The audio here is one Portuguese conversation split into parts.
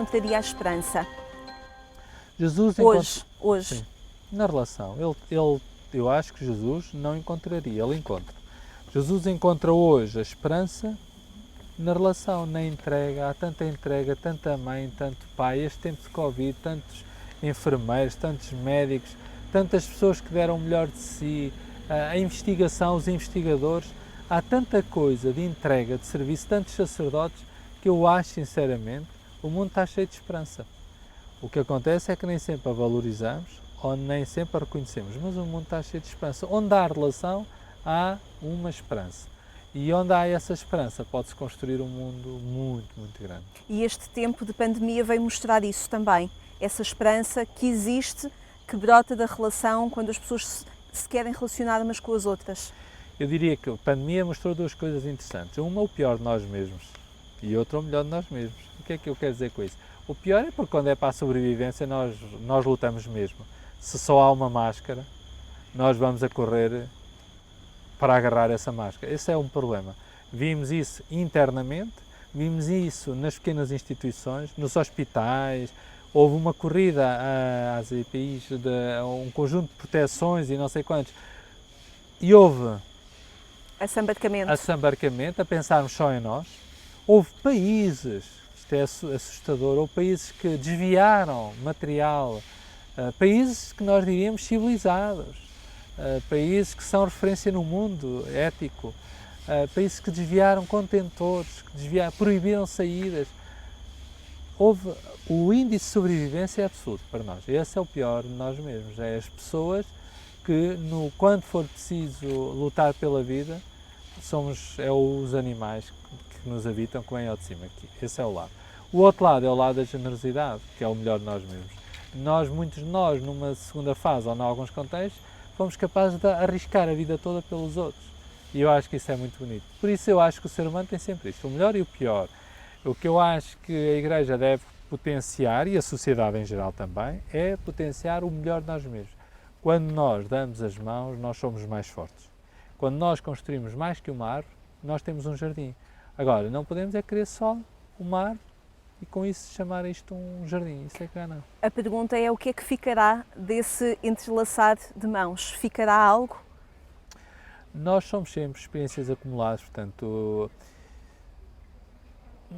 encontraria a esperança? Jesus Hoje. Sim, na relação. Eu acho que Jesus não encontraria, ele encontra. Jesus encontra hoje a esperança na relação, na entrega. Há tanta entrega, tanta mãe, tanto pai. Este tempo de Covid, tantos enfermeiros, tantos médicos, tantas pessoas que deram o melhor de si, a investigação, os investigadores. Há tanta coisa de entrega, de serviço, tantos sacerdotes, que eu acho sinceramente o mundo está cheio de esperança. O que acontece é que nem sempre a valorizamos ou nem sempre a reconhecemos, mas o mundo está cheio de esperança. Onde há relação, há uma esperança. E onde há essa esperança, pode-se construir um mundo muito, muito grande. E este tempo de pandemia veio mostrar isso também. Essa esperança que existe, que brota da relação quando as pessoas se querem relacionar umas com as outras. Eu diria que a pandemia mostrou duas coisas interessantes. Uma, o pior de nós mesmos, e outra, o melhor de nós mesmos. O que é que eu quero dizer com isso? O pior é porque quando é para a sobrevivência nós lutamos mesmo. Se só há uma máscara, nós vamos a correr para agarrar essa máscara. Esse é um problema. Vimos isso internamente, vimos isso nas pequenas instituições, nos hospitais. Houve uma corrida às EPIs, um conjunto de proteções e não sei quantos. E houve assambarcamento, a pensarmos só em nós. Houve países, isto é assustador, houve países que desviaram material, países que nós diríamos civilizados, países que são referência no mundo ético, países que desviaram contentores, proibiram saídas. O índice de sobrevivência é absoluto para nós. Esse é o pior de nós mesmos. É as pessoas que, quando for preciso lutar pela vida, é os animais que nos habitam que vêm ao de cima aqui. Esse é o lado. O outro lado é o lado da generosidade, que é o melhor de nós mesmos. Muitos de nós, numa segunda fase ou em alguns contextos, fomos capazes de arriscar a vida toda pelos outros. E eu acho que isso é muito bonito. Por isso eu acho que o ser humano tem sempre isto, o melhor e o pior. O que eu acho que a Igreja deve potenciar, e a sociedade em geral também, é potenciar o melhor de nós mesmos. Quando nós damos as mãos, nós somos mais fortes. Quando nós construímos mais que uma árvore, nós temos um jardim. Agora, não podemos é querer só uma árvore e com isso chamar isto um jardim. Isso é que não. A pergunta é o que é que ficará desse entrelaçar de mãos? Ficará algo? Nós somos sempre experiências acumuladas, portanto,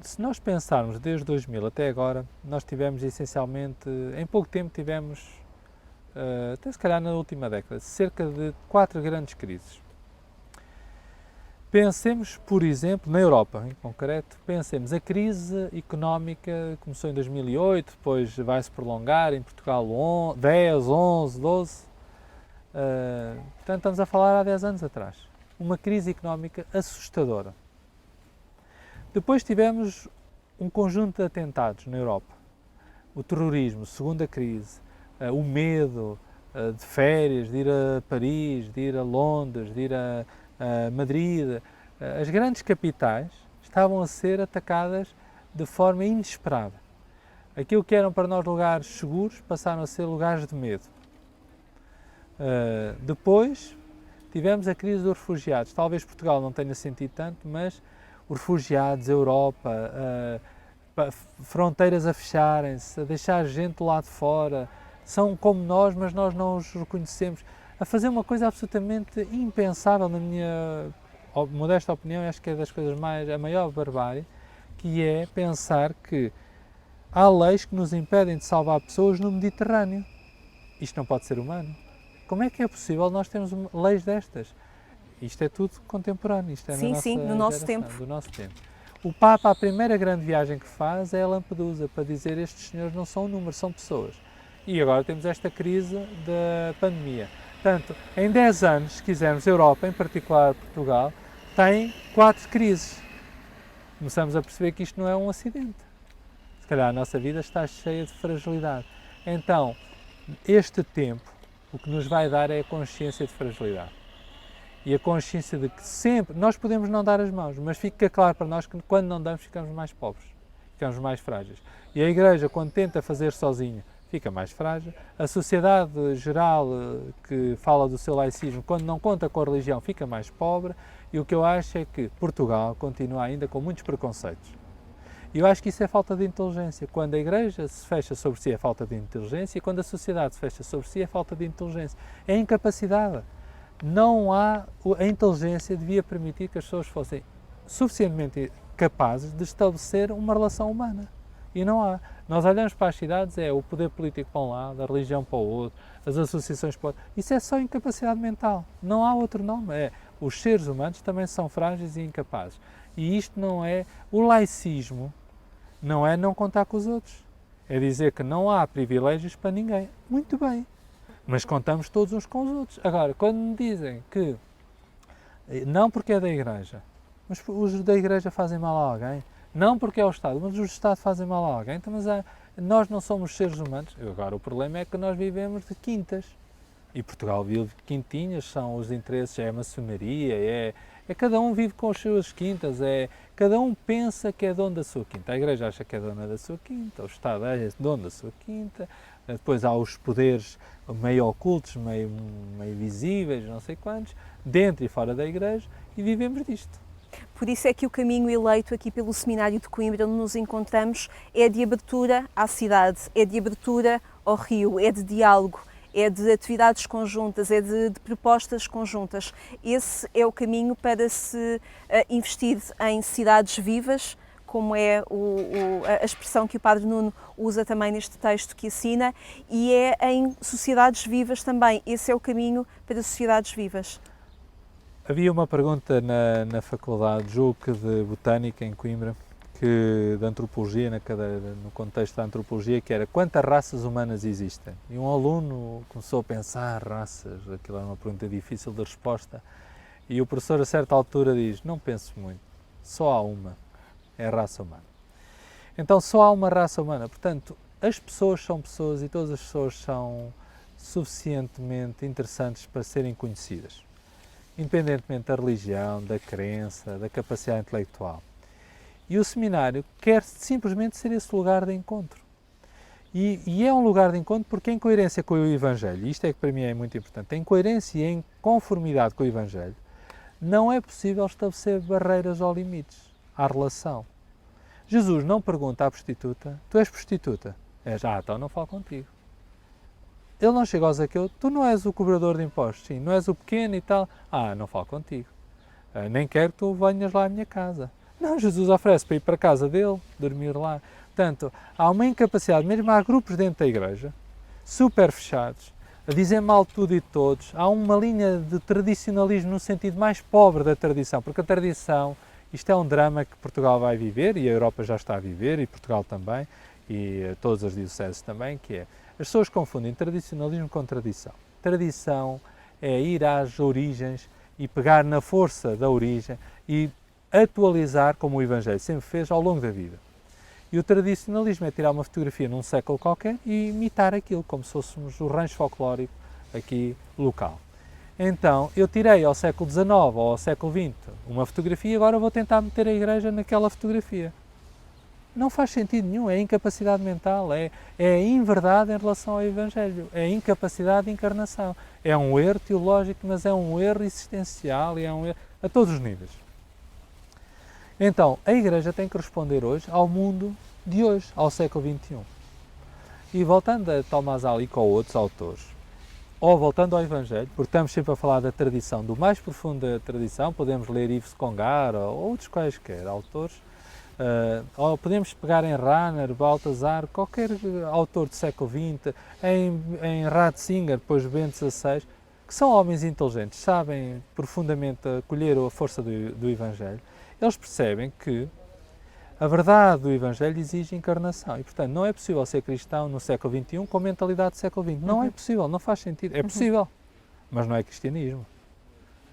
se nós pensarmos desde 2000 até agora, nós tivemos essencialmente, em pouco tempo tivemos, até se calhar na última década, cerca de 4 grandes crises. Pensemos, por exemplo, na Europa, em concreto, pensemos a crise económica começou em 2008, depois vai-se prolongar, em Portugal 10, 11, 12, portanto estamos a falar há 10 anos atrás. Uma crise económica assustadora. Depois tivemos um conjunto de atentados na Europa. O terrorismo, segunda crise, o medo de férias, de ir a Paris, de ir a Londres, de ir a Madrid. As grandes capitais estavam a ser atacadas de forma inesperada. Aquilo que eram para nós lugares seguros passaram a ser lugares de medo. Depois tivemos a crise dos refugiados. Talvez Portugal não tenha sentido tanto, mas os refugiados, a Europa, fronteiras a fecharem-se, a deixar gente lá de fora, são como nós, mas nós não os reconhecemos, a fazer uma coisa absolutamente impensável, na minha modesta opinião, acho que é das coisas a maior barbárie, que é pensar que há leis que nos impedem de salvar pessoas no Mediterrâneo. Isto não pode ser humano. Como é que é possível nós termos leis destas? Isto é tudo contemporâneo, isto é no nosso tempo. Do nosso tempo. O Papa, a primeira grande viagem que faz é a Lampedusa, para dizer estes senhores não são um número, são pessoas. E agora temos esta crise da pandemia. Portanto, em 10 anos, se quisermos, a Europa, em particular Portugal, tem 4 crises. Começamos a perceber que isto não é um acidente. Se calhar a nossa vida está cheia de fragilidade. Então, este tempo, o que nos vai dar é a consciência de fragilidade. E a consciência de que sempre, nós podemos não dar as mãos, mas fica claro para nós que quando não damos ficamos mais pobres, ficamos mais frágeis. E a Igreja, quando tenta fazer sozinha, fica mais frágil. A sociedade geral que fala do seu laicismo, quando não conta com a religião, fica mais pobre. E o que eu acho é que Portugal continua ainda com muitos preconceitos. E eu acho que isso é falta de inteligência. Quando a Igreja se fecha sobre si é falta de inteligência e quando a sociedade se fecha sobre si é falta de inteligência. É incapacidade. Não há... A inteligência devia permitir que as pessoas fossem suficientemente capazes de estabelecer uma relação humana. E não há. Nós olhamos para as cidades, é o poder político para um lado, a religião para o outro, as associações para o outro. Isso é só incapacidade mental. Não há outro nome. É, os seres humanos também são frágeis e incapazes. E isto não é... O laicismo não é não contar com os outros. É dizer que não há privilégios para ninguém. Muito bem. Mas contamos todos uns com os outros. Agora, quando me dizem que não porque é da Igreja, mas os da Igreja fazem mal a alguém, não porque é o Estado, mas os do Estado fazem mal a alguém, então, mas nós não somos seres humanos. Agora, o problema é que nós vivemos de quintas. E Portugal vive de quintinhas, são os interesses, é a maçonaria, cada um vive com as suas quintas, cada um pensa que é dono da sua quinta. A Igreja acha que é dona da sua quinta, o Estado é dono da sua quinta, depois há os poderes meio ocultos, meio visíveis, não sei quantos, dentro e fora da Igreja, e vivemos disto. Por isso é que o caminho eleito aqui pelo Seminário de Coimbra, onde nos encontramos, é de abertura à cidade, é de abertura ao rio, é de diálogo, é de atividades conjuntas, é de propostas conjuntas. Esse é o caminho para se investir em cidades vivas, como é a expressão que o Padre Nuno usa também neste texto que assina, e é em sociedades vivas também. Esse é o caminho para sociedades vivas. Havia uma pergunta na faculdade, julgo que de Botânica, em Coimbra, de antropologia, no contexto da antropologia, que era quantas raças humanas existem? E um aluno começou a pensar, raças, aquilo era uma pergunta difícil de resposta, e o professor a certa altura diz, não penso muito, só há uma, é a raça humana. Então só há uma raça humana, portanto, as pessoas são pessoas e todas as pessoas são suficientemente interessantes para serem conhecidas, independentemente da religião, da crença, da capacidade intelectual. E o seminário quer simplesmente ser esse lugar de encontro. E é um lugar de encontro porque em coerência com o Evangelho, e isto é que para mim é muito importante, em coerência e em conformidade com o Evangelho, não é possível estabelecer barreiras ou limites à relação. Jesus não pergunta à prostituta, tu és prostituta? És, então não falo contigo. Ele não chega ao Zaqueu, tu não és o cobrador de impostos, sim, não és o pequeno e tal, não falo contigo. Nem quero que tu venhas lá à minha casa. Não, Jesus oferece para ir para a casa dele, dormir lá. Portanto, há uma incapacidade, mesmo há grupos dentro da Igreja, super fechados, a dizer mal de tudo e de todos. Há uma linha de tradicionalismo no sentido mais pobre da tradição, porque a tradição, isto é um drama que Portugal vai viver, e a Europa já está a viver, e Portugal também, e todas as dioceses também, que é, as pessoas confundem tradicionalismo com tradição. Tradição é ir às origens e pegar na força da origem e atualizar, como o Evangelho sempre fez, ao longo da vida. E o tradicionalismo é tirar uma fotografia num século qualquer e imitar aquilo, como se fôssemos o rancho folclórico aqui local. Então, eu tirei ao século XIX ou ao século XX uma fotografia e agora vou tentar meter a Igreja naquela fotografia. Não faz sentido nenhum, é incapacidade mental, é inverdade em relação ao Evangelho, é incapacidade de encarnação. É um erro teológico, mas é um erro existencial e é um erro a todos os níveis. Então, a Igreja tem que responder hoje ao mundo de hoje, ao século XXI. E voltando a Tomás Alico ou outros autores, ou voltando ao Evangelho, porque estamos sempre a falar da tradição, do mais profundo da tradição, podemos ler Yves Congar ou outros quaisquer autores, ou podemos pegar em Rahner, Balthasar, qualquer autor do século XX, em Ratzinger, depois Bento XVI, que são homens inteligentes, sabem profundamente acolher a força do Evangelho. Eles percebem que a verdade do Evangelho exige encarnação e, portanto, não é possível ser cristão no século XXI com mentalidade do século XX. Não é possível, não faz sentido. É possível, mas não é cristianismo.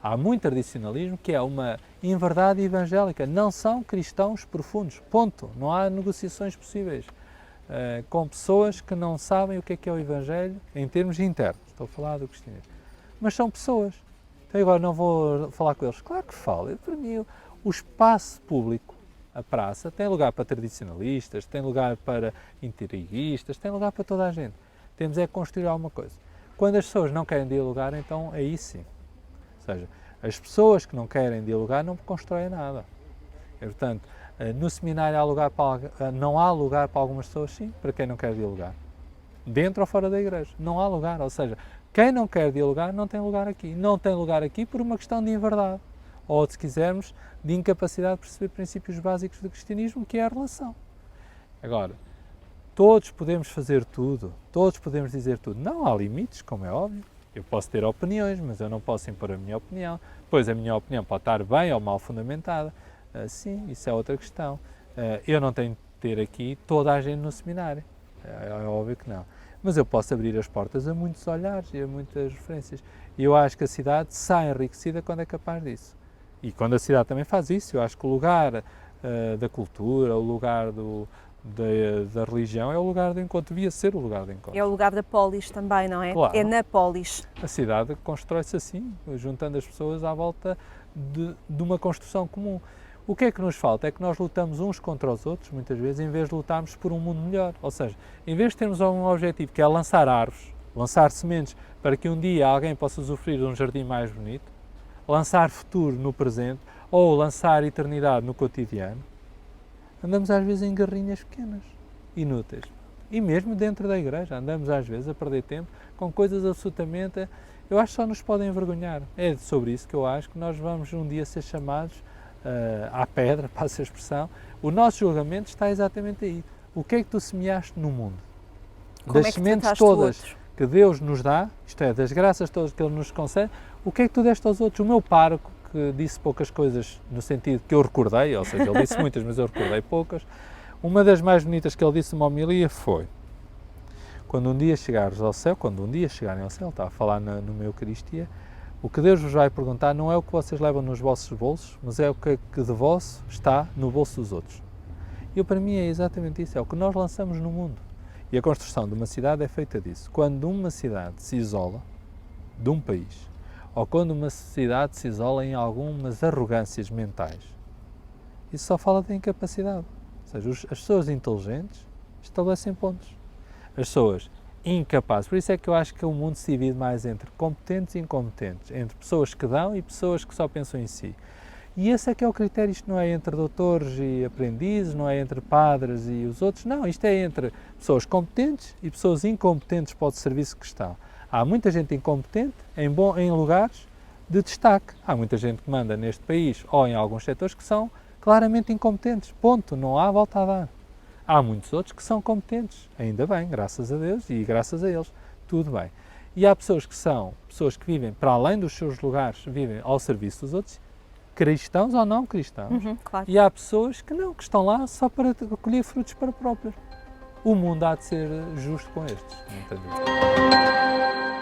Há muito tradicionalismo que é uma inverdade evangélica. Não são cristãos profundos, ponto. Não há negociações possíveis com pessoas que não sabem o que é o Evangelho em termos internos. Estou a falar do cristianismo. Mas são pessoas. Então agora não vou falar com eles. Claro que falo. Para mim, o espaço público, a praça, tem lugar para tradicionalistas, tem lugar para interioristas, tem lugar para toda a gente. Temos é que construir alguma coisa. Quando as pessoas não querem dialogar, então aí sim. Ou seja, as pessoas que não querem dialogar não constroem nada. E, portanto, No seminário há lugar não há lugar para algumas pessoas, sim, para quem não quer dialogar. Dentro ou fora da igreja, não há lugar. Ou seja, quem não quer dialogar não tem lugar aqui. Não tem lugar aqui por uma questão de inverdade. Ou, se quisermos, de incapacidade de perceber princípios básicos do cristianismo, que é a relação. Agora, todos podemos fazer tudo, todos podemos dizer tudo. Não há limites, como é óbvio. Eu posso ter opiniões, mas eu não posso impor a minha opinião. Pois a minha opinião pode estar bem ou mal fundamentada. Sim, isso é outra questão. Eu não tenho de ter aqui toda a gente no seminário. É óbvio que não. Mas eu posso abrir as portas a muitos olhares e a muitas referências. E eu acho que a cidade sai enriquecida quando é capaz disso. E quando a cidade também faz isso, eu acho que o lugar da cultura, o lugar da religião é o lugar de encontro, devia ser o lugar de encontro. É o lugar da polis também, não é? Claro. É na polis. A cidade constrói-se assim, juntando as pessoas à volta de uma construção comum. O que é que nos falta? É que nós lutamos uns contra os outros, muitas vezes, em vez de lutarmos por um mundo melhor. Ou seja, em vez de termos um objetivo que é lançar árvores, lançar sementes para que um dia alguém possa usufruir de um jardim mais bonito, lançar futuro no presente ou lançar eternidade no cotidiano, andamos às vezes em guerrinhas pequenas, inúteis. E mesmo dentro da igreja, andamos às vezes a perder tempo com coisas absolutamente, eu acho que só nos podem envergonhar. É sobre isso que eu acho que nós vamos um dia ser chamados à pedra, passa a expressão. O nosso julgamento está exatamente aí. O que é que tu semeaste no mundo? Como Das sementes todas que Deus nos dá, isto é, das graças todas que Ele nos concede, o que é que tu deste aos outros? O meu pároco, que disse poucas coisas no sentido que eu recordei, ou seja, ele disse muitas, mas eu recordei poucas. Uma das mais bonitas que ele disse numa homilia foi: quando um dia chegares ao céu, quando um dia chegarem ao céu, está a falar numa Eucaristia, o que Deus vos vai perguntar não é o que vocês levam nos vossos bolsos, mas é o que de vosso está no bolso dos outros. E para mim é exatamente isso, é o que nós lançamos no mundo. E a construção de uma cidade é feita disso. Quando uma cidade se isola de um país, ou quando uma cidade se isola em algumas arrogâncias mentais, isso só fala da incapacidade. Ou seja, as pessoas inteligentes estabelecem pontos. As pessoas incapazes, por isso é que eu acho que o mundo se divide mais entre competentes e incompetentes, entre pessoas que dão e pessoas que só pensam em si. E esse é que é o critério, isto não é entre doutores e aprendizes, não é entre padres e os outros, não, isto é entre pessoas competentes e pessoas incompetentes para o serviço que estão. Há muita gente incompetente em lugares de destaque. Há muita gente que manda neste país ou em alguns setores que são claramente incompetentes. Ponto. Não há volta a dar. Há muitos outros que são competentes. Ainda bem, graças a Deus e graças a eles. Tudo bem. E há pessoas que são pessoas que vivem para além dos seus lugares, vivem ao serviço dos outros, cristãos ou não cristãos. Claro. E há pessoas que não, que estão lá só para colher frutos para próprios. O mundo há de ser justo com estes. Não tem dúvida.